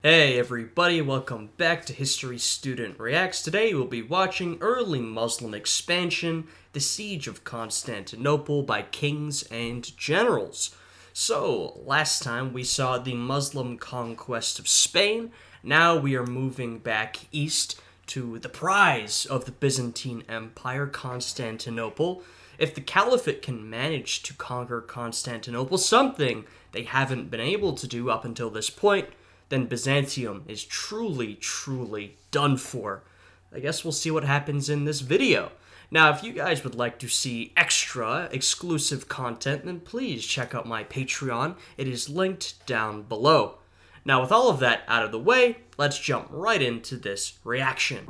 Hey everybody, welcome back to History Student Reacts. Today we'll be watching Early Muslim Expansion, The Siege of Constantinople by Kings and Generals. So, last time we saw the Muslim conquest of Spain. Now we are moving back east to the prize of the Byzantine Empire, Constantinople. If the Caliphate can manage to conquer Constantinople, something they haven't been able to do up until this point, then Byzantium is truly done for. I guess we'll see what happens in this video. Now, if you guys would like to see extra exclusive content, then please check out my Patreon. It is linked down below. Now, with all of that out of the way, let's jump right into this reaction.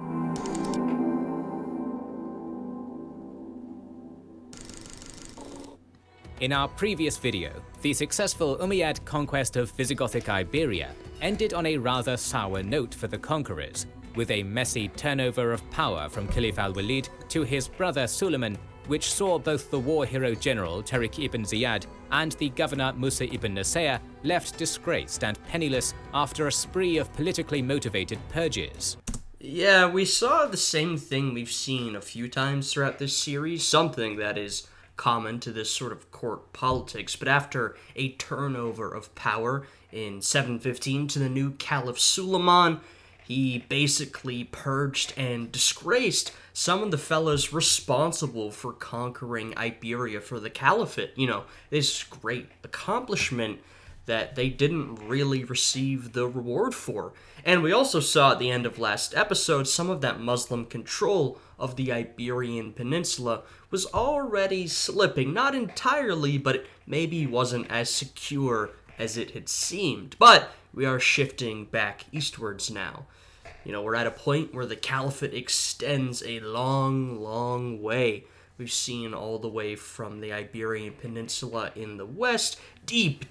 In our previous video, the successful Umayyad conquest of Visigothic Iberia ended on a rather sour note for the conquerors, with a messy turnover of power from Caliph al-Walid to his brother Suleiman, which saw both the war hero general Tariq ibn Ziyad and the governor Musa ibn Nasir left disgraced and penniless after a spree of politically motivated purges. Yeah, we saw the same thing we've seen a few times throughout this series, something that is common to this sort of court politics, but after a turnover of power in 715 to the new Caliph Suleiman, he basically purged and disgraced some of the fellows responsible for conquering Iberia for the Caliphate. You know, this great accomplishment that they didn't really receive the reward for. And we also saw at the end of last episode some of that Muslim control of the Iberian Peninsula was already slipping. Not entirely, but it maybe wasn't as secure as it had seemed. But we are shifting back eastwards now. You know, we're at a point where the Caliphate extends a long way. We've seen all the way from the Iberian Peninsula in the west, deep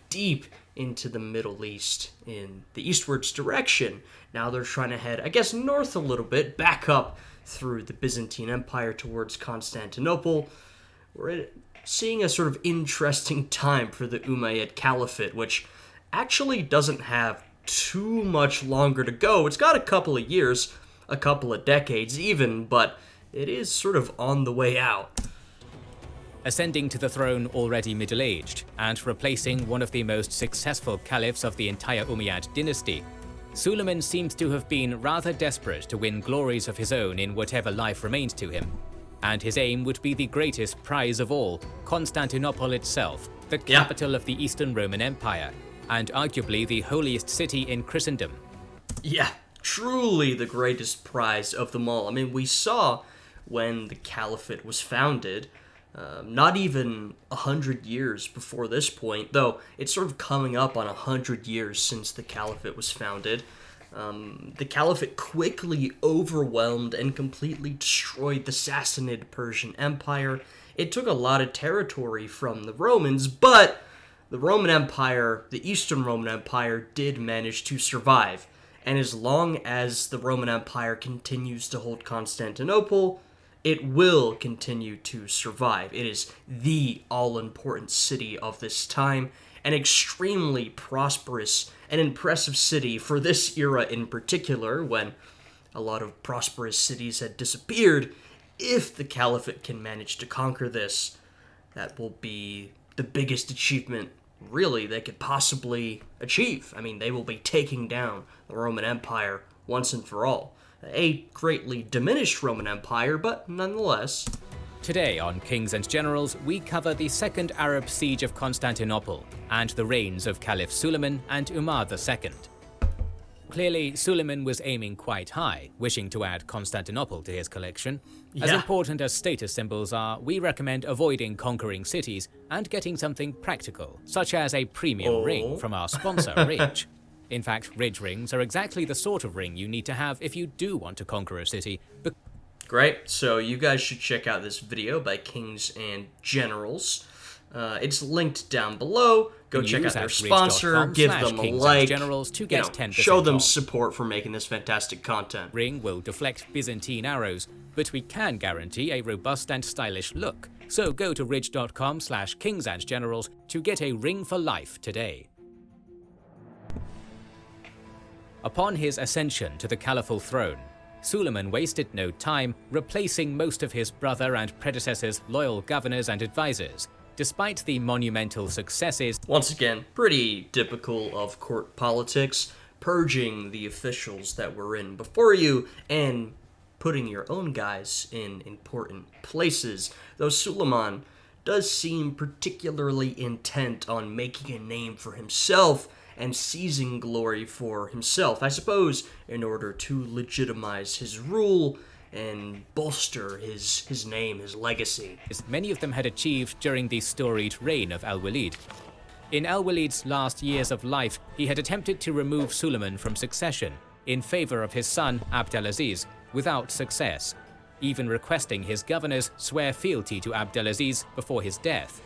into the Middle East in the eastwards direction. Now they're trying to head, I guess, north a little bit, back up through the Byzantine Empire towards Constantinople. We're seeing a sort of interesting time for the Umayyad Caliphate, which actually doesn't have too much longer to go. It's got a couple of years, a couple of decades even, but it is sort of on the way out. Ascending to the throne already middle-aged and replacing one of the most successful caliphs of the entire Umayyad dynasty, Suleiman seems to have been rather desperate to win glories of his own in whatever life remained to him. And his aim would be the greatest prize of all, Constantinople itself, the capital of the Eastern Roman Empire, and arguably the holiest city in Christendom. Yeah, truly the greatest prize of them all. I mean, we saw when the Caliphate was founded, not even 100 years before this point, though it's sort of coming up on 100 years since the Caliphate was founded. The Caliphate quickly overwhelmed and completely destroyed the Sassanid Persian Empire. It took a lot of territory from the Romans, but the Roman Empire, the Eastern Roman Empire, did manage to survive. And as long as the Roman Empire continues to hold Constantinople, it will continue to survive. It is the all-important city of this time, an extremely prosperous and impressive city for this era in particular, when a lot of prosperous cities had disappeared. If the Caliphate can manage to conquer this, that will be the biggest achievement, really, they could possibly achieve. I mean, they will be taking down the Roman Empire once and for all. A greatly diminished Roman Empire, but nonetheless. Today on Kings and Generals, we cover the Second Arab Siege of Constantinople and the reigns of Caliph Suleiman and Umar II. Clearly, Suleiman was aiming quite high, wishing to add Constantinople to his collection. As important as status symbols are, we recommend avoiding conquering cities and getting something practical, such as a premium ring from our sponsor, Ridge. In fact, Ridge rings are exactly the sort of ring you need to have if you do want to conquer a city. Great, so you guys should check out this video by Kings and Generals. It's linked down below. Go check out their sponsor, give them a like, show them support for making this fantastic content. Ring will deflect Byzantine arrows, but we can guarantee a robust and stylish look. So go to ridge.com/kingsandgenerals to get a ring for life today. Upon his ascension to the caliphal throne, Suleiman wasted no time replacing most of his brother and predecessor's loyal governors and advisors, despite the monumental successes. Once again, pretty typical of court politics, purging the officials that were in before you and putting your own guys in important places. Though Suleiman does seem particularly intent on making a name for himself and seizing glory for himself, I suppose, in order to legitimize his rule and bolster his name, his legacy. Many of them had achieved during the storied reign of Al-Walid. In Al-Walid's last years of life, he had attempted to remove Suleiman from succession in favor of his son Abdelaziz, without success, even requesting his governors swear fealty to Abdelaziz before his death.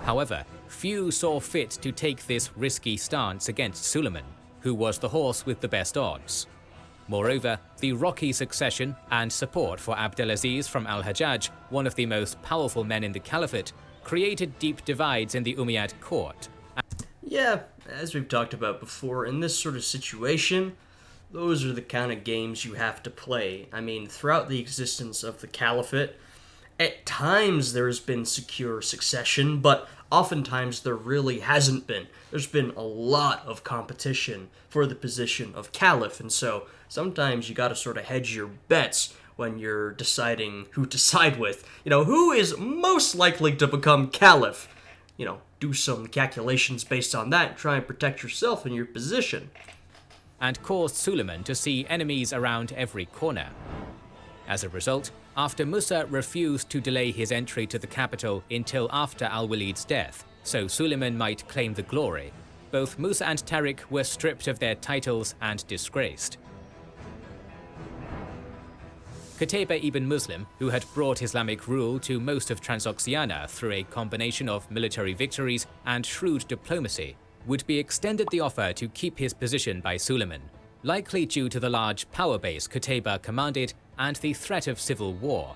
However, few saw fit to take this risky stance against Suleiman, who was the horse with the best odds. Moreover, the rocky succession and support for Abdelaziz from Al-Hajjaj, one of the most powerful men in the caliphate, created deep divides in the Umayyad court. Yeah, as we've talked about before, in this sort of situation, those are the kind of games you have to play. I mean, throughout the existence of the caliphate, at times there's been secure succession, but oftentimes there really hasn't been. There's been a lot of competition for the position of caliph, and so sometimes you gotta sort of hedge your bets when you're deciding who to side with. Who is most likely to become caliph? Do some calculations based on that and try and protect yourself and your position. And caused Suleiman to see enemies around every corner. As a result, after Musa refused to delay his entry to the capital until after Al-Walid's death, so Suleiman might claim the glory, both Musa and Tariq were stripped of their titles and disgraced. Qutayba ibn Muslim, who had brought Islamic rule to most of Transoxiana through a combination of military victories and shrewd diplomacy, would be extended the offer to keep his position by Suleiman, likely due to the large power base Qutayba commanded and the threat of civil war.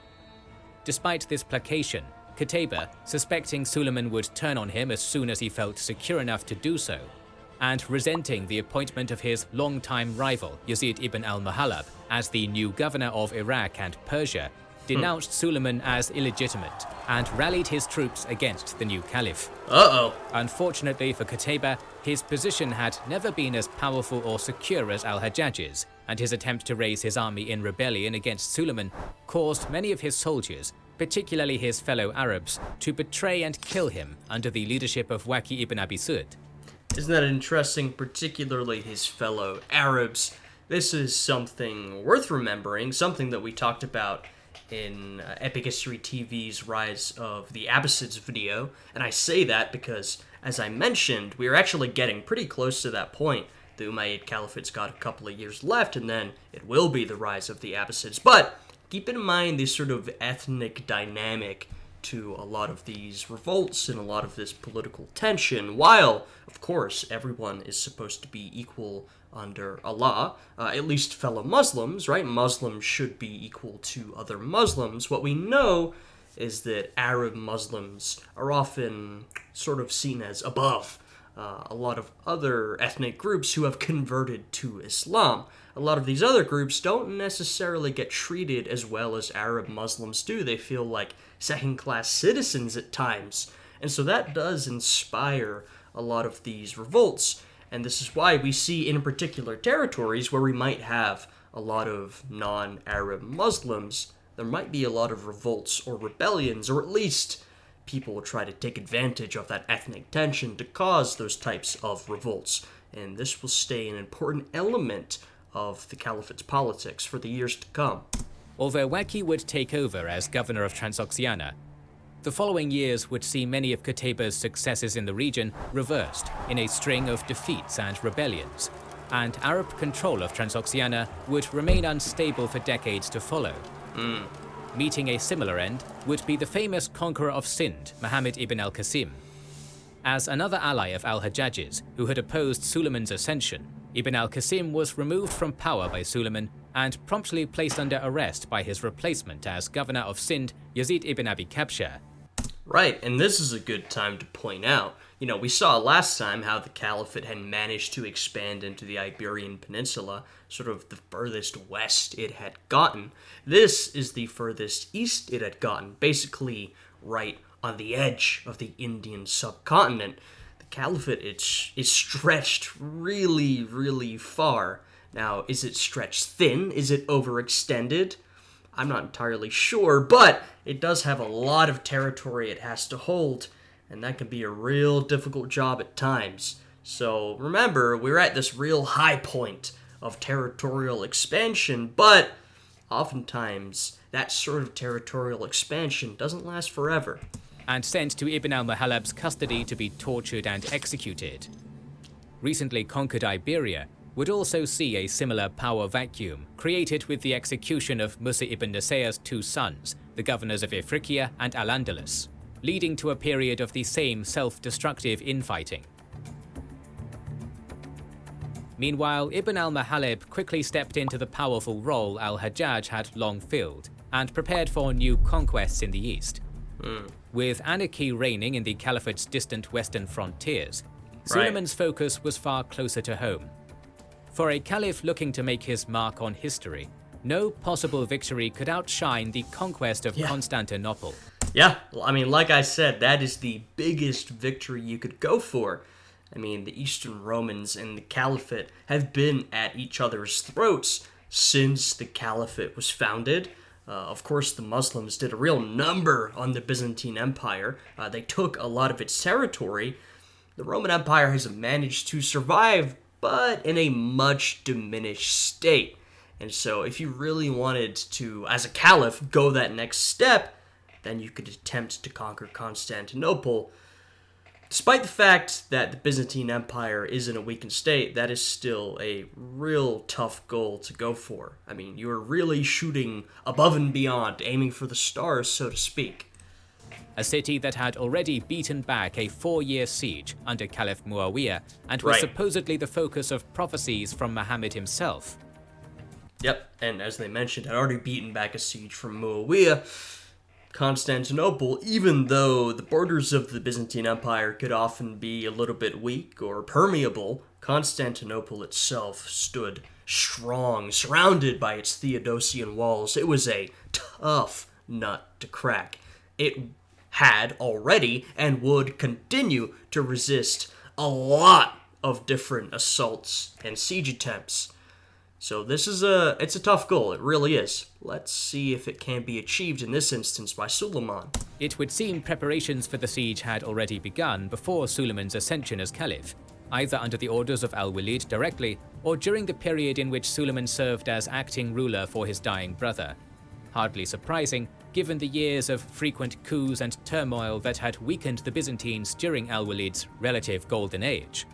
Despite this placation, Qutayba, suspecting Suleiman would turn on him as soon as he felt secure enough to do so, and resenting the appointment of his longtime rival Yazid ibn al-Muhallab as the new governor of Iraq and Persia, denounced Suleiman as illegitimate and rallied his troops against the new caliph. Unfortunately for Qutayba, his position had never been as powerful or secure as al-Hajjaj's, and his attempt to raise his army in rebellion against Suleiman caused many of his soldiers, particularly his fellow Arabs, to betray and kill him under the leadership of Waki ibn Abi Sud. Isn't that interesting, particularly his fellow Arabs? This is something worth remembering, something that we talked about in Epic History TV's Rise of the Abbasids video, and I say that because, as I mentioned, we are actually getting pretty close to that point. The Umayyad Caliphate's got a couple of years left, and then it will be the rise of the Abbasids. But keep in mind this sort of ethnic dynamic to a lot of these revolts and a lot of this political tension, while, of course, everyone is supposed to be equal under Allah, at least fellow Muslims, right? Muslims should be equal to other Muslims. What we know is that Arab Muslims are often sort of seen as above a lot of other ethnic groups who have converted to Islam. A lot of these other groups don't necessarily get treated as well as Arab Muslims do. They feel like second-class citizens at times. And so that does inspire a lot of these revolts. And this is why we see in particular territories where we might have a lot of non-Arab Muslims, there might be a lot of revolts or rebellions, or at least people will try to take advantage of that ethnic tension to cause those types of revolts. And this will stay an important element of the Caliphate's politics for the years to come. Although Waki would take over as governor of Transoxiana, the following years would see many of Qutayba's successes in the region reversed in a string of defeats and rebellions, and Arab control of Transoxiana would remain unstable for decades to follow. Meeting a similar end would be the famous conqueror of Sind, Muhammad ibn al-Qasim. As another ally of al-Hajjaj's who had opposed Suleiman's ascension, Ibn al-Qasim was removed from power by Suleiman and promptly placed under arrest by his replacement as governor of Sind, Yazid ibn Abi Kabsha. Right, and this is a good time to point out We saw last time how the Caliphate had managed to expand into the Iberian Peninsula, sort of the furthest west it had gotten. This is the furthest east it had gotten, basically right on the edge of the Indian subcontinent. The Caliphate is stretched really, really far. Now, is it stretched thin? Is it overextended? I'm not entirely sure, but it does have a lot of territory it has to hold, and that can be a real difficult job at times. So remember, we're at this real high point of territorial expansion, but oftentimes that sort of territorial expansion doesn't last forever. And sent to Ibn al-Muhallab's custody to be tortured and executed. Recently conquered Iberia would also see a similar power vacuum created with the execution of Musa ibn Nasser's two sons, the governors of Ifriqiya and Al-Andalus, leading to a period of the same self-destructive infighting. Meanwhile, Ibn al-Muhallab quickly stepped into the powerful role al-Hajjaj had long filled, and prepared for new conquests in the east. With anarchy reigning in the Caliphate's distant western frontiers, Suleiman's focus was far closer to home. For a caliph looking to make his mark on history, no possible victory could outshine the conquest of Constantinople. Yeah, like I said, that is the biggest victory you could go for. The Eastern Romans and the Caliphate have been at each other's throats since the Caliphate was founded. Of course, the Muslims did a real number on the Byzantine Empire. They took a lot of its territory. The Roman Empire has managed to survive, but in a much diminished state. And so if you really wanted to, as a caliph, go that next step, then you could attempt to conquer Constantinople. Despite the fact that the Byzantine Empire is in a weakened state, that is still a real tough goal to go for. You're really shooting above and beyond, aiming for the stars, so to speak. A city that had already beaten back a 4-year siege under Caliph Muawiyah and was supposedly the focus of prophecies from Muhammad himself. Yep, and as they mentioned, had already beaten back a siege from Muawiyah. Constantinople, even though the borders of the Byzantine Empire could often be a little bit weak or permeable, Constantinople itself stood strong, surrounded by its Theodosian walls. It was a tough nut to crack. It had already and would continue to resist a lot of different assaults and siege attempts. So it's a tough goal, it really is. Let's see if it can be achieved in this instance by Suleiman. It would seem preparations for the siege had already begun before Suleiman's ascension as caliph, either under the orders of al-Walid directly or during the period in which Suleiman served as acting ruler for his dying brother. Hardly surprising, given the years of frequent coups and turmoil that had weakened the Byzantines during al-Walid's relative golden age.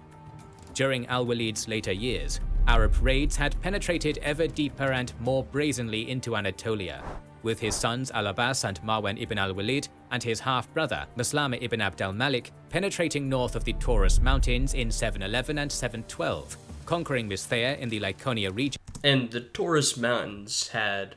During al-Walid's later years, Arab raids had penetrated ever deeper and more brazenly into Anatolia, with his sons Al-Abbas and Marwan ibn al-Walid and his half-brother Maslama ibn Abd al-Malik penetrating north of the Taurus Mountains in 711 and 712, conquering Misthea in the Laconia region. And the Taurus Mountains had,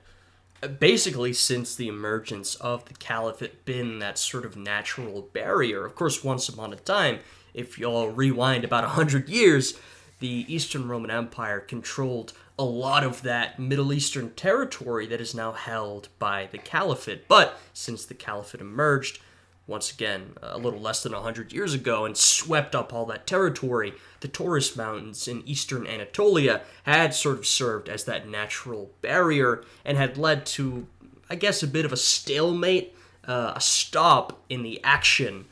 basically since the emergence of the Caliphate, been that sort of natural barrier. Of course, once upon a time, if y'all rewind about 100 years, the Eastern Roman Empire controlled a lot of that Middle Eastern territory that is now held by the Caliphate. But since the Caliphate emerged, once again, a little less than 100 years ago, and swept up all that territory, the Taurus Mountains in eastern Anatolia had sort of served as that natural barrier and had led to, I guess, a bit of a stalemate, a stop in the action,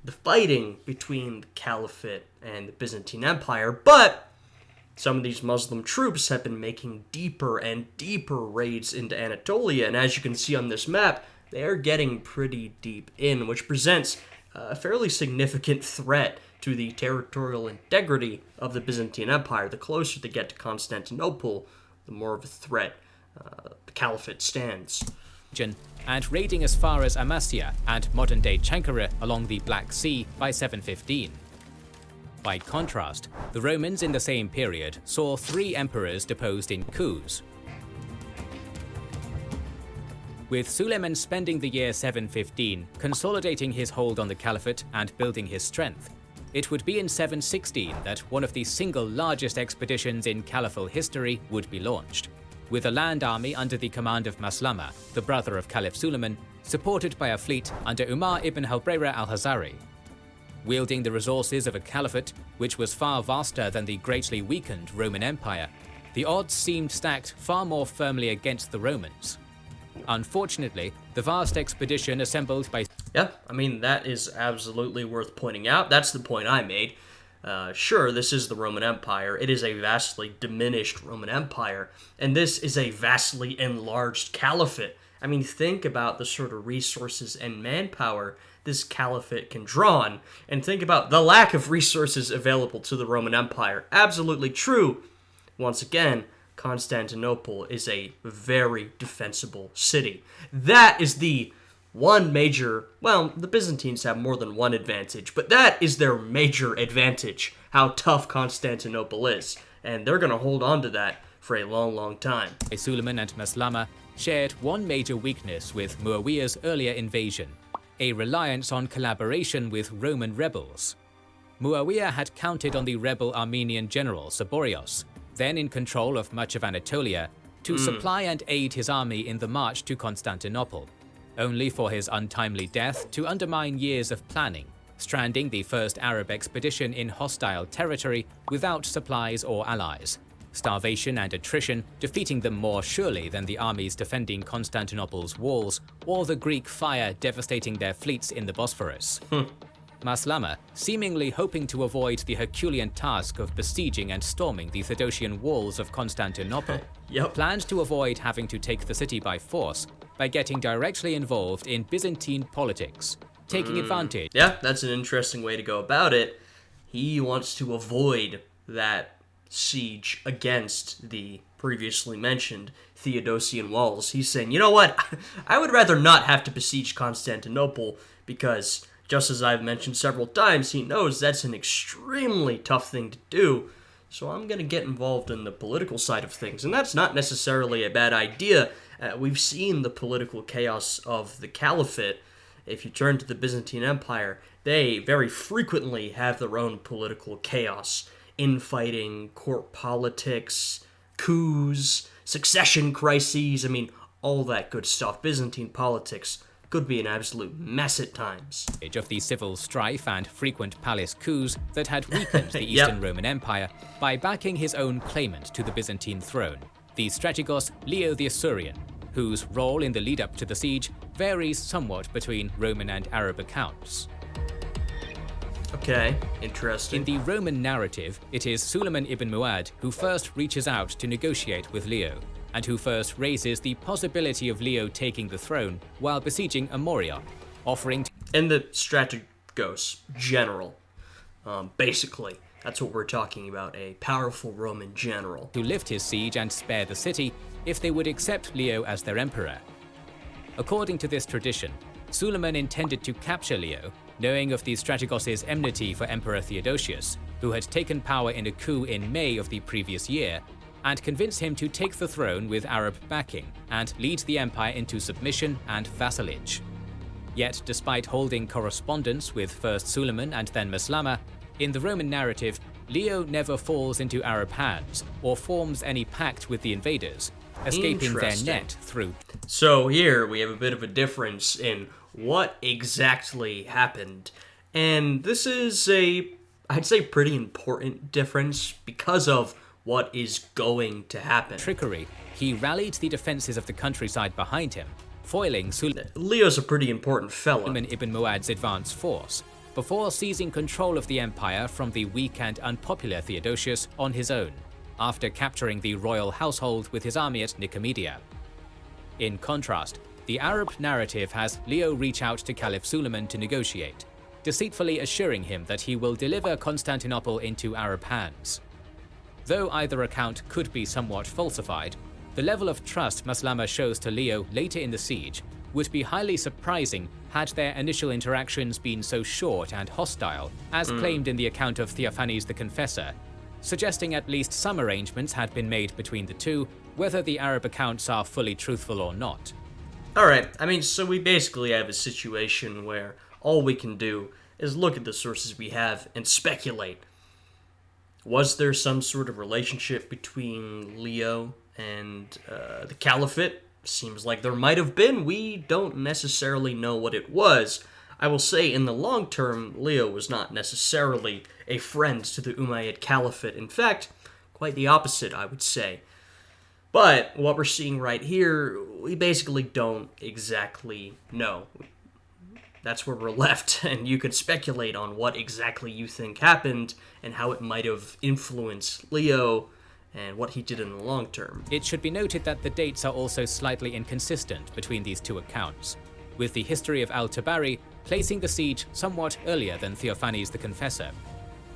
the fighting between the Caliphate and the Byzantine Empire. But some of these Muslim troops have been making deeper and deeper raids into Anatolia, and as you can see on this map, they are getting pretty deep in, which presents a fairly significant threat to the territorial integrity of the Byzantine Empire. The closer they get to Constantinople, the more of a threat the Caliphate stands. And raiding as far as Amasya and modern-day Chankara along the Black Sea by 715. By contrast, the Romans in the same period saw 3 emperors deposed in coups. with Suleiman spending the year 715 consolidating his hold on the caliphate and building his strength. It would be in 716 that one of the single largest expeditions in caliphal history would be launched, with a land army under the command of Maslama, the brother of Caliph Suleiman, supported by a fleet under Umar ibn Halbrayra al-Hazari. Wielding the resources of a caliphate, which was far vaster than the greatly weakened Roman Empire, the odds seemed stacked far more firmly against the Romans. Unfortunately, the vast expedition assembled by... Yeah, I mean, that is absolutely worth pointing out. That's the point I made. Sure, this is the Roman Empire. It is a vastly diminished Roman Empire, and this is a vastly enlarged caliphate. I mean, think about the sort of resources and manpower this caliphate can draw on, and think about the lack of resources available to the Roman Empire. Absolutely true. Once again, Constantinople is a very defensible city. That is the one major, well, the Byzantines have more than one advantage, but that is their major advantage, how tough Constantinople is. And they're going to hold on to that for a long, long time. Suleiman and Maslama shared one major weakness with Muawiyah's earlier invasion, a reliance on collaboration with Roman rebels. Muawiyah had counted on the rebel Armenian general Saborios, then in control of much of Anatolia, to supply and aid his army in the march to Constantinople, only for his untimely death to undermine years of planning, stranding the first Arab expedition in hostile territory without supplies or allies, starvation and attrition defeating them more surely than the armies defending Constantinople's walls or the Greek fire devastating their fleets in the Bosphorus. Maslama, seemingly hoping to avoid the Herculean task of besieging and storming the Theodosian walls of Constantinople, planned to avoid having to take the city by force by getting directly involved in Byzantine politics, taking advantage. Yeah, that's an interesting way to go about it. He wants to avoid that siege against the previously mentioned Theodosian walls. He's saying, you know what, I would rather not have to besiege Constantinople because, just as I've mentioned several times, he knows that's an extremely tough thing to do. So I'm going to get involved in the political side of things. And that's not necessarily a bad idea. We've seen the political chaos of the Caliphate. If you turn to the Byzantine Empire, they very frequently have their own political chaos. Infighting, court politics, coups, succession crises, I mean, all that good stuff. Byzantine politics could be an absolute mess at times. Of the civil strife and frequent palace coups that had weakened the Eastern Roman Empire by backing his own claimant to the Byzantine throne, the strategos Leo the Isaurian, whose role in the lead-up to the siege varies somewhat between Roman and Arab accounts. Okay, interesting. In the Roman narrative, it is Suleiman ibn Muad who first reaches out to negotiate with Leo, and who first raises the possibility of Leo taking the throne while besieging Amoria, offering to... And the strategos, general. Basically, that's what we're talking about, a powerful Roman general. ...to lift his siege and spare the city if they would accept Leo as their emperor. According to this tradition, Suleiman intended to capture Leo, knowing of the strategos' enmity for Emperor Theodosius, who had taken power in a coup in May of the previous year, and convince him to take the throne with Arab backing and lead the empire into submission and vassalage. Yet, despite holding correspondence with first Suleiman and then Maslama, in the Roman narrative, Leo never falls into Arab hands or forms any pact with the invaders, escaping their net through... So here we have a bit of a difference in what exactly happened. And this is I'd say pretty important difference because of what is going to happen. Trickery, he rallied the defenses of the countryside behind him, foiling Leo's a pretty important fella. Suleiman ibn Muad's advance force, before seizing control of the empire from the weak and unpopular Theodosius on his own, after capturing the royal household with his army at Nicomedia. In contrast, the Arab narrative has Leo reach out to Caliph Suleiman to negotiate, deceitfully assuring him that he will deliver Constantinople into Arab hands. Though either account could be somewhat falsified, the level of trust Maslama shows to Leo later in the siege would be highly surprising had their initial interactions been so short and hostile, as claimed in the account of Theophanes the Confessor, suggesting at least some arrangements had been made between the two, whether the Arab accounts are fully truthful or not. Alright, so we basically have a situation where all we can do is look at the sources we have and speculate. Was there some sort of relationship between Leo and the Caliphate? Seems like there might have been. We don't necessarily know what it was. I will say, in the long term, Leo was not necessarily a friend to the Umayyad Caliphate. In fact, quite the opposite, I would say. But what we're seeing right here, we basically don't exactly know. That's where we're left, and you could speculate on what exactly you think happened and how it might have influenced Leo and what he did in the long term. It should be noted that the dates are also slightly inconsistent between these two accounts, with the history of al-Tabari placing the siege somewhat earlier than Theophanes the Confessor.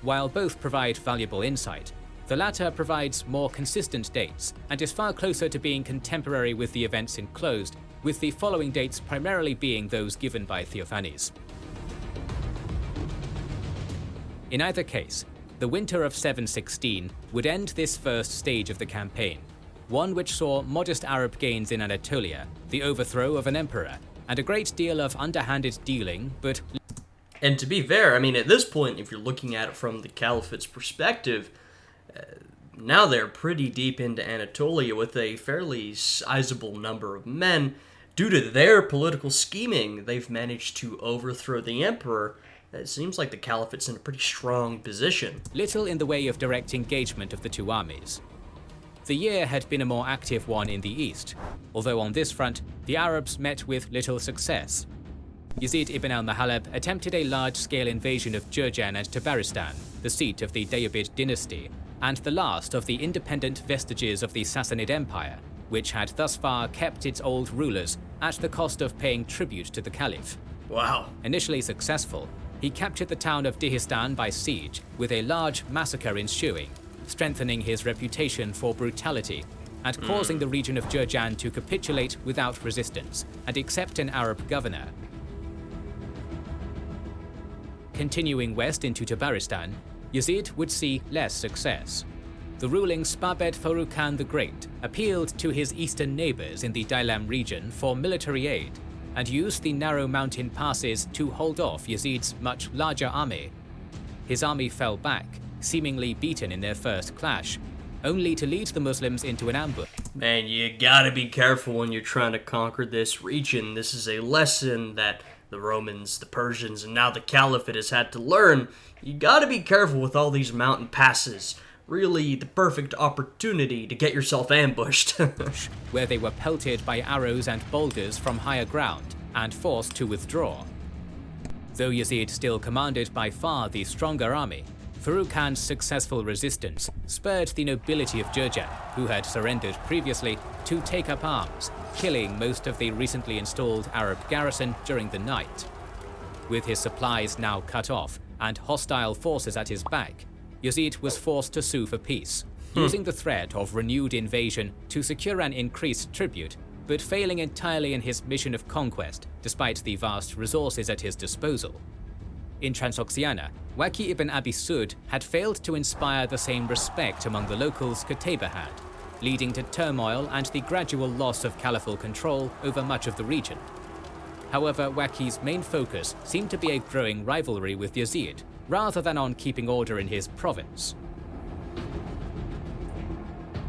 While both provide valuable insight, the latter provides more consistent dates and is far closer to being contemporary with the events enclosed, with the following dates primarily being those given by Theophanes. In either case, the winter of 716 would end this first stage of the campaign, one which saw modest Arab gains in Anatolia, the overthrow of an emperor, and a great deal of underhanded dealing, but... And to be fair, at this point, if you're looking at it from the Caliphate's perspective, now they're pretty deep into Anatolia with a fairly sizable number of men. Due to their political scheming, they've managed to overthrow the emperor. It seems like the Caliphate's in a pretty strong position. Little in the way of direct engagement of the two armies. The year had been a more active one in the east, although on this front, the Arabs met with little success. Yazid ibn al-Mahalab attempted a large-scale invasion of Jurjan and Tabaristan, the seat of the Deobid dynasty, and the last of the independent vestiges of the Sassanid Empire, which had thus far kept its old rulers at the cost of paying tribute to the Caliph. Wow. Initially successful, he captured the town of Dihistan by siege, with a large massacre ensuing, strengthening his reputation for brutality, and causing the region of Jurjan to capitulate without resistance and accept an Arab governor. Continuing west into Tabaristan, Yazid would see less success. The ruling Spabed Farrukh Khan the Great appealed to his eastern neighbors in the Dailam region for military aid, and used the narrow mountain passes to hold off Yazid's much larger army. His army fell back, seemingly beaten in their first clash, only to lead the Muslims into an ambush. Man, you gotta be careful when you're trying to conquer this region. This is a lesson that the Romans, the Persians, and now the Caliphate has had to learn. You gotta be careful with all these mountain passes. Really the perfect opportunity to get yourself ambushed. Where they were pelted by arrows and boulders from higher ground and forced to withdraw. Though Yazid still commanded by far the stronger army, Farrukh Khan's successful resistance spurred the nobility of Jurjan, who had surrendered previously, to take up arms, killing most of the recently installed Arab garrison during the night. With his supplies now cut off and hostile forces at his back, Yazid was forced to sue for peace, using the threat of renewed invasion to secure an increased tribute, but failing entirely in his mission of conquest despite the vast resources at his disposal. In Transoxiana, Waki ibn Abi Sud had failed to inspire the same respect among the locals Qutayba had, leading to turmoil and the gradual loss of caliphal control over much of the region. However, Waki's main focus seemed to be a growing rivalry with Yazid, rather than on keeping order in his province.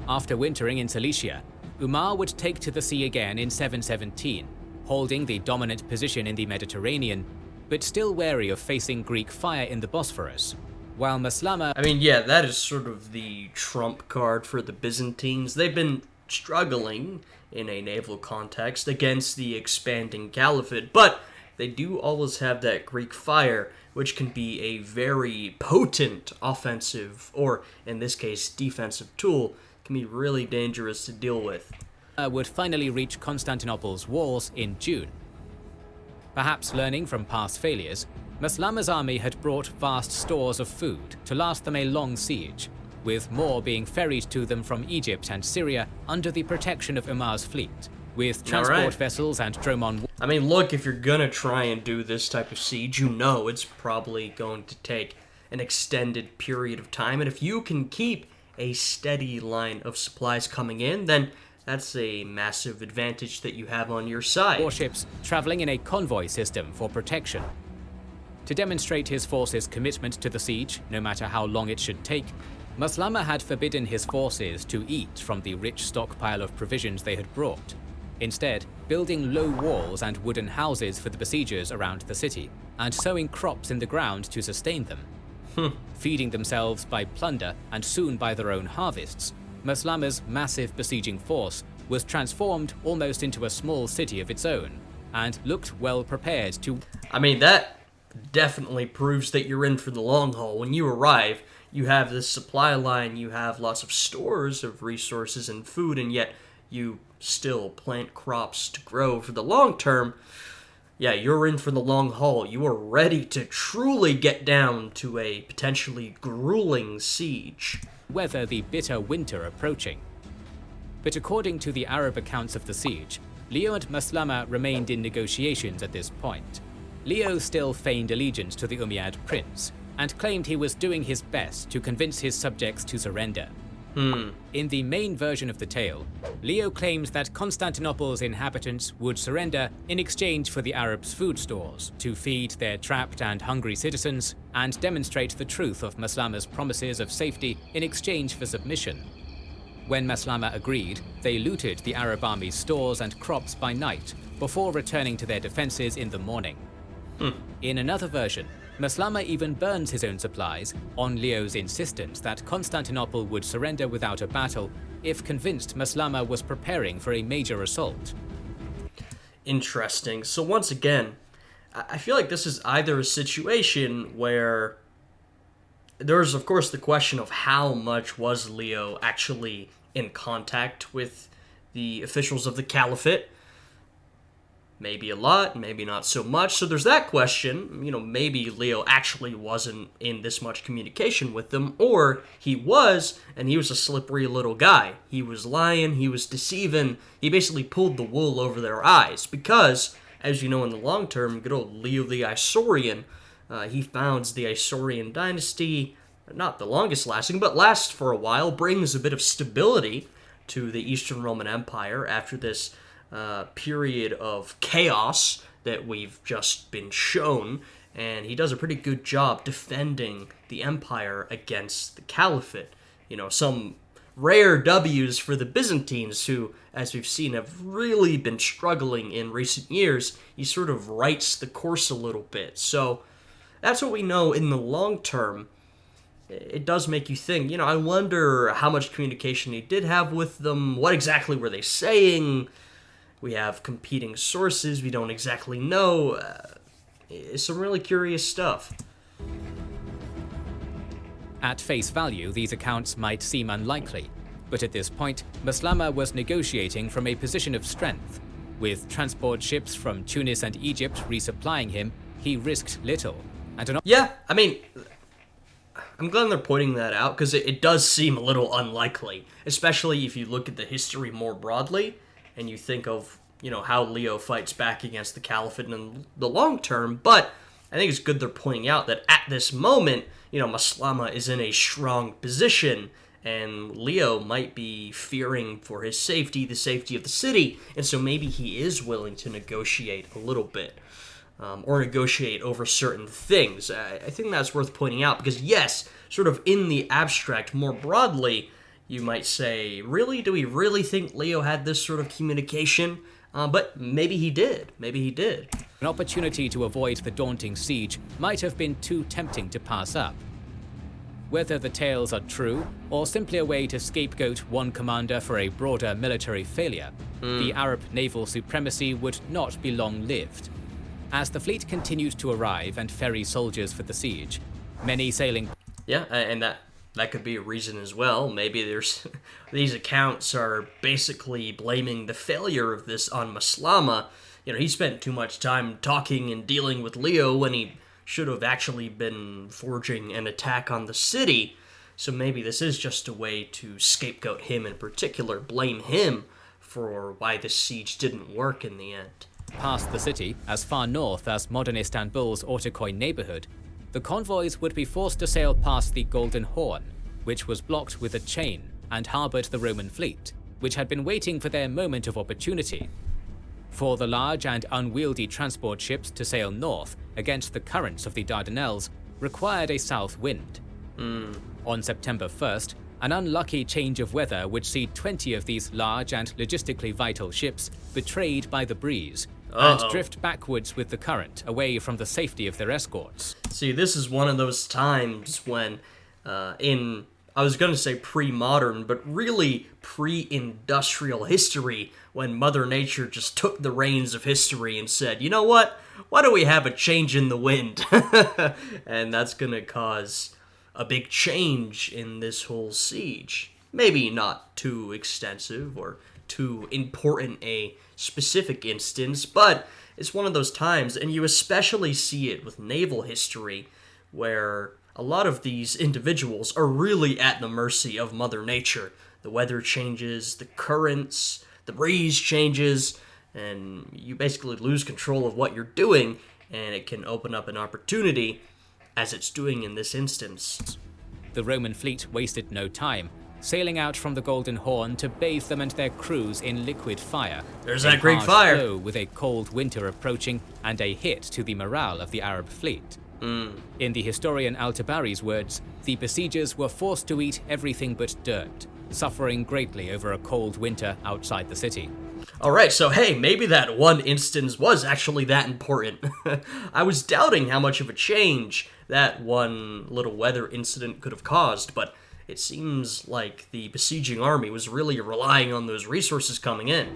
After wintering in Cilicia, Umar would take to the sea again in 717, holding the dominant position in the Mediterranean, but still wary of facing Greek fire in the Bosphorus, while Maslama... that is sort of the trump card for the Byzantines. They've been struggling in a naval context against the expanding caliphate, but they do always have that Greek fire, which can be a very potent offensive, or in this case, defensive tool. Can be really dangerous to deal with. Would finally reach Constantinople's walls in June. Perhaps learning from past failures, Maslama's army had brought vast stores of food to last them a long siege, with more being ferried to them from Egypt and Syria under the protection of Umar's fleet, with transport vessels and dromon... look, if you're gonna try and do this type of siege, you know it's probably going to take an extended period of time, and if you can keep a steady line of supplies coming in, then That's a massive advantage that you have on your side. Warships traveling in a convoy system for protection. To demonstrate his forces' commitment to the siege, no matter how long it should take, Maslama had forbidden his forces to eat from the rich stockpile of provisions they had brought, instead building low walls and wooden houses for the besiegers around the city, and sowing crops in the ground to sustain them. Feeding themselves by plunder and soon by their own harvests, Maslama's massive besieging force was transformed almost into a small city of its own, and looked well prepared to... I mean, that definitely proves that you're in for the long haul. When you arrive, you have this supply line, you have lots of stores of resources and food, and yet you still plant crops to grow for the long term. Yeah, you're in for the long haul. You are ready to truly get down to a potentially grueling siege. Weather the bitter winter approaching. But according to the Arab accounts of the siege, Leo and Maslama remained in negotiations at this point. Leo still feigned allegiance to the Umayyad prince, and claimed he was doing his best to convince his subjects to surrender. In the main version of the tale, Leo claimed that Constantinople's inhabitants would surrender in exchange for the Arabs' food stores, to feed their trapped and hungry citizens, and demonstrate the truth of Maslama's promises of safety in exchange for submission. When Maslama agreed, they looted the Arab army's stores and crops by night, before returning to their defenses in the morning. In another version, Maslama even burns his own supplies on Leo's insistence that Constantinople would surrender without a battle if convinced Maslama was preparing for a major assault. Interesting. So once again, I feel like this is either a situation where there's, of course, the question of how much was Leo actually in contact with the officials of the caliphate. Maybe a lot, maybe not so much. So there's that question. Maybe Leo actually wasn't in this much communication with them, or he was, and he was a slippery little guy. He was lying, he was deceiving, he basically pulled the wool over their eyes. Because, as you know, in the long term, good old Leo the Isaurian, he founds the Isaurian dynasty, not the longest lasting, but lasts for a while, brings a bit of stability to the Eastern Roman Empire after this period of chaos that we've just been shown, and he does a pretty good job defending the empire against the caliphate. Some rare W's for the Byzantines, who, as we've seen, have really been struggling in recent years. He sort of rights the course a little bit. So that's what we know in the long term. It does make you think, I wonder how much communication he did have with them. What exactly were they saying? We have competing sources. We don't exactly know. It's some really curious stuff. At face value, these accounts might seem unlikely, but at this point, Maslama was negotiating from a position of strength. With transport ships from Tunis and Egypt resupplying him, he risked little. Yeah, I mean, I'm glad they're pointing that out, because it does seem a little unlikely, especially if you look at the history more broadly. And you think of, how Leo fights back against the caliphate in the long term. But I think it's good they're pointing out that at this moment, Maslama is in a strong position, and Leo might be fearing for his safety, the safety of the city, and so maybe he is willing to negotiate a little bit, or negotiate over certain things. I think that's worth pointing out, because yes, sort of in the abstract, more broadly, you might say, really? Do we really think Leo had this sort of communication? But maybe he did. Maybe he did. An opportunity to avoid the daunting siege might have been too tempting to pass up. Whether the tales are true, or simply a way to scapegoat one commander for a broader military failure, the Arab naval supremacy would not be long-lived. As the fleet continued to arrive and ferry soldiers for the siege, many sailing... Yeah, and that could be a reason as well. Maybe there's these accounts are basically blaming the failure of this on Maslama. He spent too much time talking and dealing with Leo when he should have actually been forging an attack on the city. So maybe this is just a way to scapegoat him in particular, blame him for why this siege didn't work in the end. Past the city, as far north as modern Istanbul's Ortaköy neighborhood, the convoys would be forced to sail past the Golden Horn, which was blocked with a chain and harbored the Roman fleet, which had been waiting for their moment of opportunity. For the large and unwieldy transport ships to sail north against the currents of the Dardanelles required a south wind. On September 1st, an unlucky change of weather would see 20 of these large and logistically vital ships betrayed by the breeze and drift backwards with the current away from the safety of their escorts. See, this is one of those times when, I was going to say pre-modern, but really pre-industrial history, when Mother Nature just took the reins of history and said, you know what? Why don't we have a change in the wind? And that's going to cause a big change in this whole siege. Maybe not too extensive or too important a specific instance, but it's one of those times, and you especially see it with naval history, where a lot of these individuals are really at the mercy of Mother Nature. The weather changes, the currents, the breeze changes, and you basically lose control of what you're doing, and it can open up an opportunity, as it's doing in this instance. The Roman fleet wasted no time, sailing out from the Golden Horn to bathe them and their crews in liquid fire. There's that Greek fire! Blow with a cold winter approaching and a hit to the morale of the Arab fleet. In the historian Al-Tabari's words, the besiegers were forced to eat everything but dirt, suffering greatly over a cold winter outside the city. Alright, so hey, maybe that one instance was actually that important. I was doubting how much of a change that one little weather incident could have caused, but it seems like the besieging army was really relying on those resources coming in.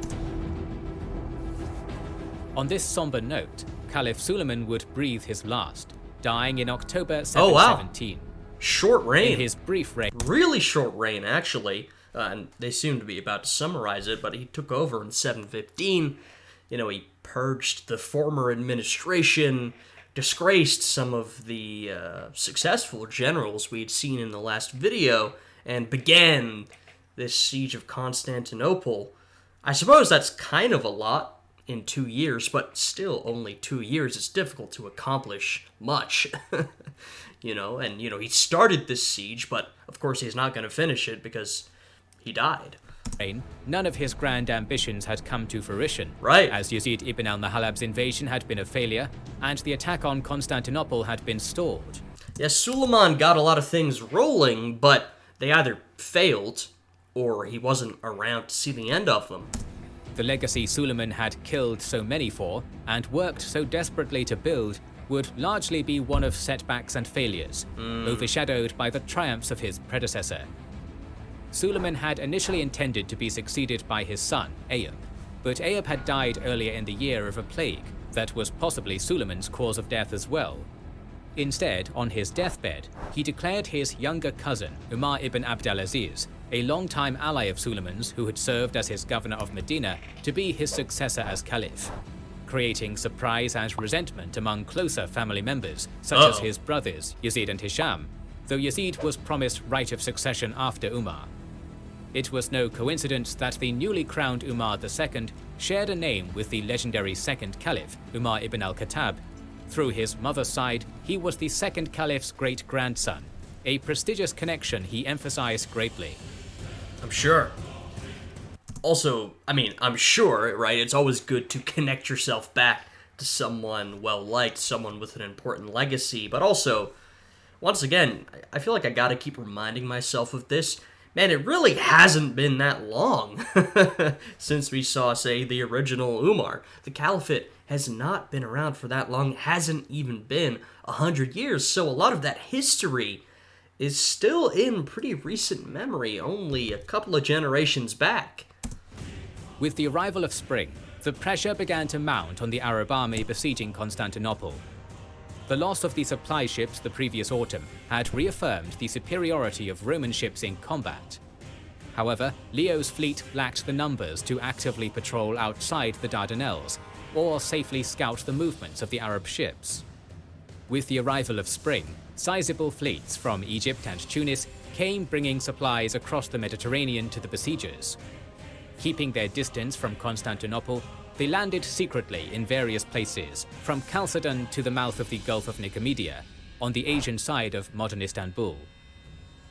On this somber note, Caliph Suleiman would breathe his last, dying in October 717. Short reign. In his brief reign. Really short reign, actually. And they seem to be about to summarize it, but he took over in 715. He purged the former administration, disgraced some of the successful generals we'd seen in the last video, and began this siege of Constantinople. I suppose that's kind of a lot in 2 years, but still only 2 years. It's difficult to accomplish much. He started this siege, but of course he's not going to finish it because he died. None of his grand ambitions had come to fruition, right? As Yazid ibn al-Mahalab's invasion had been a failure, and the attack on Constantinople had been stalled. Yes, Suleiman got a lot of things rolling, but they either failed, or he wasn't around to see the end of them. The legacy Suleiman had killed so many for, and worked so desperately to build, would largely be one of setbacks and failures, overshadowed by the triumphs of his predecessor. Suleiman had initially intended to be succeeded by his son, Ayub, but Ayub had died earlier in the year of a plague that was possibly Suleiman's cause of death as well. Instead, on his deathbed, he declared his younger cousin, Umar ibn Abdulaziz, a longtime ally of Suleiman's who had served as his governor of Medina, to be his successor as caliph, creating surprise and resentment among closer family members, such as his brothers, Yazid and Hisham, though Yazid was promised right of succession after Umar. It was no coincidence that the newly crowned Umar II shared a name with the legendary second caliph, Umar ibn al-Khattab. Through his mother's side, he was the second caliph's great-grandson, a prestigious connection he emphasized greatly. I'm sure. Also, I'm sure, right? It's always good to connect yourself back to someone well-liked, someone with an important legacy, but also, once again, I feel like I gotta keep reminding myself of this. Man, it really hasn't been that long since we saw, say, the original Umar. The caliphate has not been around for that long, hasn't even been 100 years, so a lot of that history is still in pretty recent memory, only a couple of generations back. With the arrival of spring, the pressure began to mount on the Arab army besieging Constantinople. The loss of the supply ships the previous autumn had reaffirmed the superiority of Roman ships in combat. However, Leo's fleet lacked the numbers to actively patrol outside the Dardanelles, or safely scout the movements of the Arab ships. With the arrival of spring, sizable fleets from Egypt and Tunis came bringing supplies across the Mediterranean to the besiegers. Keeping their distance from Constantinople, they landed secretly in various places, from Chalcedon to the mouth of the Gulf of Nicomedia, on the Asian side of modern Istanbul.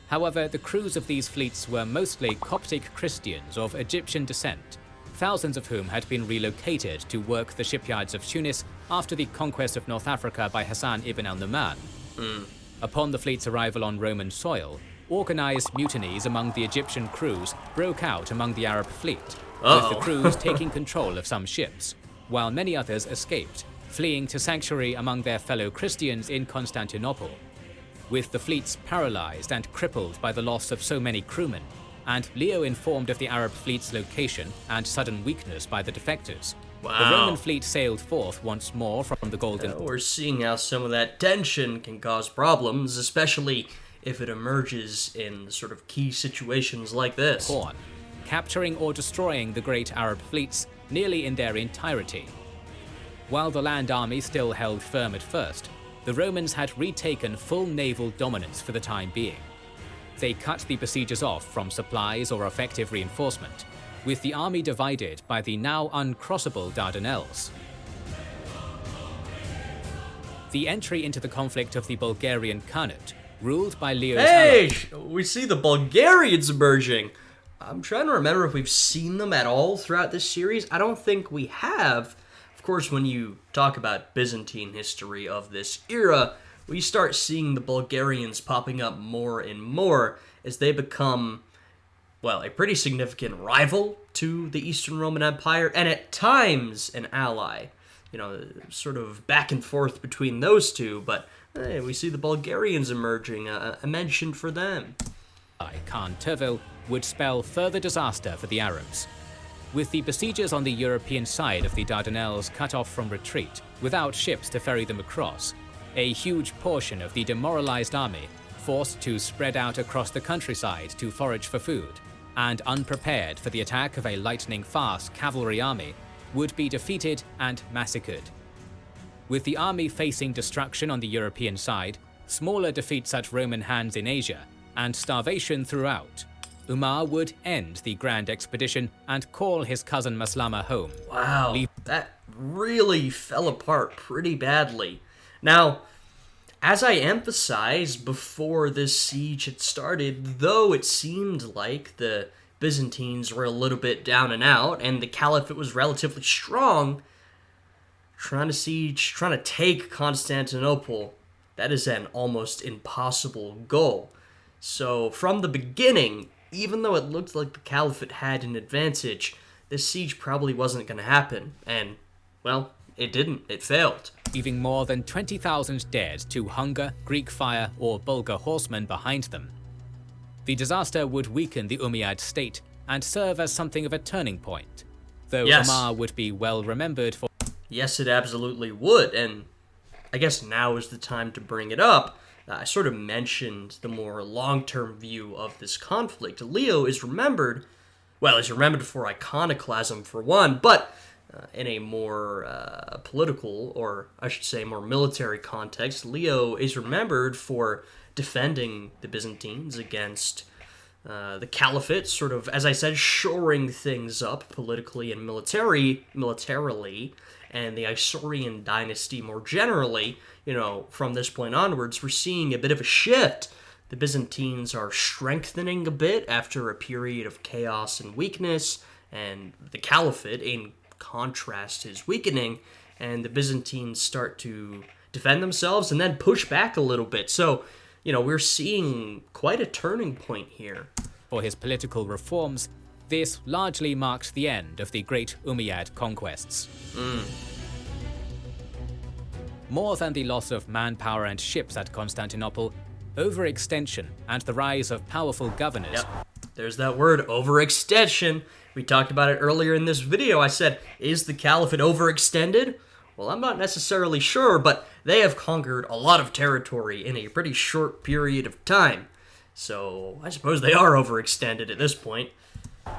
However, the crews of these fleets were mostly Coptic Christians of Egyptian descent, thousands of whom had been relocated to work the shipyards of Tunis after the conquest of North Africa by Hassan ibn al-Numan. Upon the fleet's arrival on Roman soil, organized mutinies among the Egyptian crews broke out among the Arab fleet, with the crews taking control of some ships, while many others escaped, fleeing to sanctuary among their fellow Christians in Constantinople. With the fleets paralyzed and crippled by the loss of so many crewmen, and Leo informed of the Arab fleet's location and sudden weakness by the defectors, the Roman fleet sailed forth once more from the Golden... We're seeing how some of that tension can cause problems, especially if it emerges in sort of key situations like this. Horn, capturing or destroying the great Arab fleets nearly in their entirety. While the land army still held firm at first, the Romans had retaken full naval dominance for the time being. They cut the besiegers off from supplies or effective reinforcement, with the army divided by the now uncrossable Dardanelles. The entry into the conflict of the Bulgarian Khanate, ruled by Leo's allies. We see the Bulgarians emerging. I'm trying to remember if we've seen them at all throughout this series. I don't think we have. Of course, when you talk about Byzantine history of this era, we start seeing the Bulgarians popping up more and more as they become, well, a pretty significant rival to the Eastern Roman Empire, and at times an ally. You know, sort of back and forth between those two, but hey, we see the Bulgarians emerging, a mention for them. Khan Tervel would spell further disaster for the Arabs. With the besiegers on the European side of the Dardanelles cut off from retreat, without ships to ferry them across, a huge portion of the demoralized army, forced to spread out across the countryside to forage for food, and unprepared for the attack of a lightning-fast cavalry army, would be defeated and massacred. With the army facing destruction on the European side, smaller defeats at Roman hands in Asia, and starvation throughout, Umar would end the grand expedition and call his cousin Maslama home. Wow, that really fell apart pretty badly. Now, as I emphasized before this siege had started, though it seemed like the Byzantines were a little bit down and out, and the Caliphate was relatively strong, trying to take Constantinople, that is an almost impossible goal. So, from the beginning, even though it looked like the Caliphate had an advantage, this siege probably wasn't going to happen, and, well, it didn't. It failed. Leaving more than 20,000 dead to hunger, Greek fire, or Bulgar horsemen behind them. The disaster would weaken the Umayyad state and serve as something of a turning point, though Umar would be well remembered for... Yes, it absolutely would, and I guess now is the time to bring it up. I sort of mentioned the more long-term view of this conflict. Leo is remembered, well, he's remembered for iconoclasm for one, but in a more political, or I should say more military context, Leo is remembered for defending the Byzantines against the Caliphate, sort of, as I said, shoring things up politically and militarily, and the Isaurian dynasty more generally. You know, from this point onwards, we're seeing a bit of a shift. The Byzantines are strengthening a bit after a period of chaos and weakness, and the Caliphate, in contrast, is weakening, and the Byzantines start to defend themselves and then push back a little bit. So, you know, we're seeing quite a turning point here. For his political reforms, this largely marked the end of the great Umayyad conquests. More than the loss of manpower and ships at Constantinople, overextension and the rise of powerful governors. Yep. There's that word, overextension. We talked about it earlier in this video. I said, is the Caliphate overextended? Well, I'm not necessarily sure, but they have conquered a lot of territory in a pretty short period of time. So I suppose they are overextended at this point.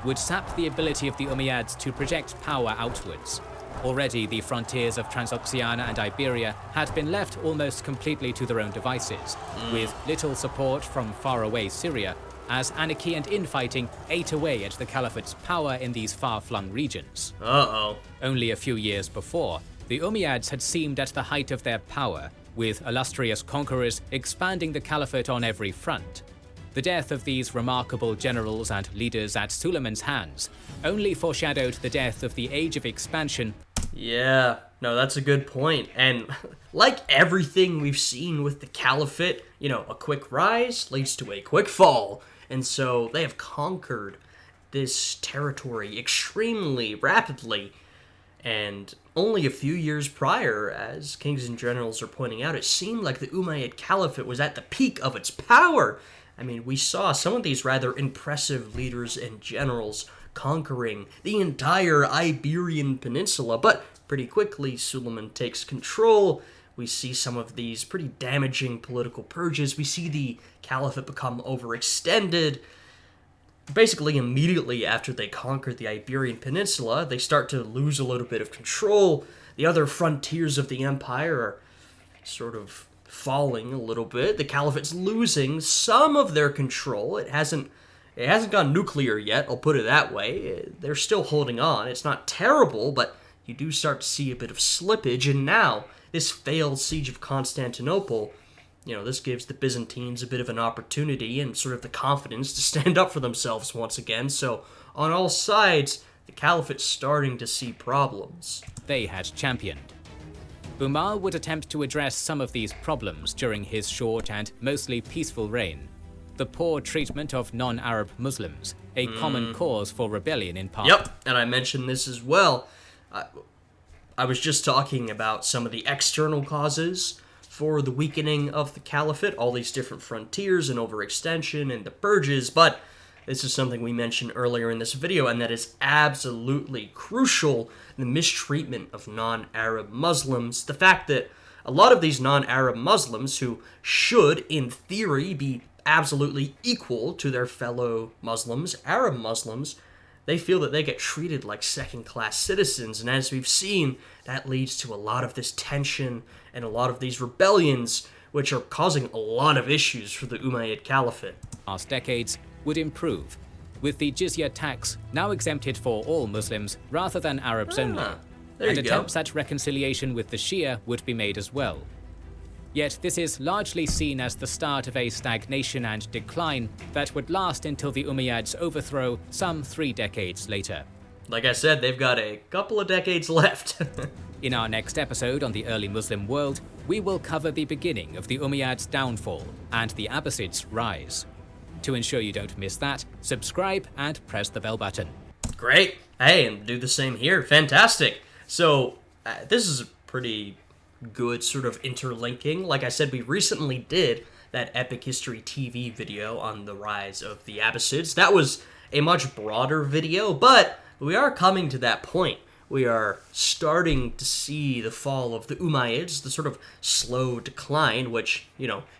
Would sap the ability of the Umayyads to project power outwards. Already, the frontiers of Transoxiana and Iberia had been left almost completely to their own devices, with little support from faraway Syria, as anarchy and infighting ate away at the Caliphate's power in these far-flung regions. Only a few years before, the Umayyads had seemed at the height of their power, with illustrious conquerors expanding the Caliphate on every front. The death of these remarkable generals and leaders at Suleiman's hands only foreshadowed the death of the Age of Expansion. Yeah, no, that's a good point. And like everything we've seen with the Caliphate, a quick rise leads to a quick fall. And so they have conquered this territory extremely rapidly. And only a few years prior, as kings and generals are pointing out, it seemed like the Umayyad Caliphate was at the peak of its power. I mean, we saw some of these rather impressive leaders and generals conquering the entire Iberian Peninsula, but pretty quickly Suleiman takes control. We see some of these pretty damaging political purges. We see the Caliphate become overextended. Basically, immediately after they conquered the Iberian Peninsula, they start to lose a little bit of control. The other frontiers of the empire are sort of falling a little bit. The Caliphate's losing some of their control. It hasn't gone nuclear yet, I'll put it that way. They're still holding on. It's not terrible, but you do start to see a bit of slippage. And now, this failed siege of Constantinople, this gives the Byzantines a bit of an opportunity and sort of the confidence to stand up for themselves once again. So, on all sides, the Caliphate's starting to see problems. They had championed. Umar would attempt to address some of these problems during his short and mostly peaceful reign. The poor treatment of non-Arab Muslims, a common cause for rebellion in part. Yep, and I mentioned this as well. I was just talking about some of the external causes for the weakening of the Caliphate, all these different frontiers and overextension and the purges, but this is something we mentioned earlier in this video, and that is absolutely crucial: the mistreatment of non-Arab Muslims. The fact that a lot of these non-Arab Muslims, who should, in theory, be absolutely equal to their fellow Muslims, Arab Muslims, they feel that they get treated like second-class citizens, and as we've seen, that leads to a lot of this tension and a lot of these rebellions, which are causing a lot of issues for the Umayyad Caliphate. Past decades would improve, with the jizya tax now exempted for all Muslims rather than Arabs only, there and you go. attempts at reconciliation with the Shia would be made as well. Yet this is largely seen as the start of a stagnation and decline that would last until the Umayyads' overthrow some 3 decades later. Like I said, they've got a couple of decades left. In our next episode on the early Muslim world, we will cover the beginning of the Umayyads' downfall and the Abbasids' rise. To ensure you don't miss that, subscribe and press the bell button. Great. Hey, and do the same here. Fantastic. So, this is a pretty good sort of interlinking. Like I said, we recently did that Epic History TV video on the rise of the Abbasids. That was a much broader video, but we are coming to that point. We are starting to see the fall of the Umayyads, the sort of slow decline, which,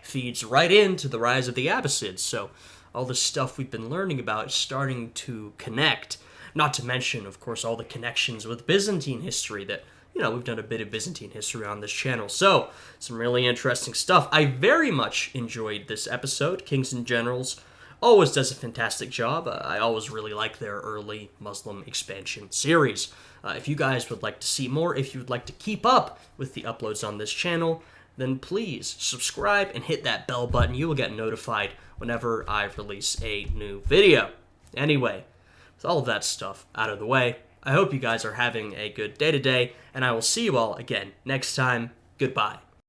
feeds right into the rise of the Abbasids. So all the stuff we've been learning about is starting to connect. Not to mention, of course, all the connections with Byzantine history that, we've done a bit of Byzantine history on this channel. So, some really interesting stuff. I very much enjoyed this episode. Kings and Generals always does a fantastic job. I always really like their early Muslim expansion series. If you guys would like to see more, if you would like to keep up with the uploads on this channel, then please subscribe and hit that bell button. You will get notified whenever I release a new video. Anyway, with all of that stuff out of the way, I hope you guys are having a good day today, and I will see you all again next time. Goodbye.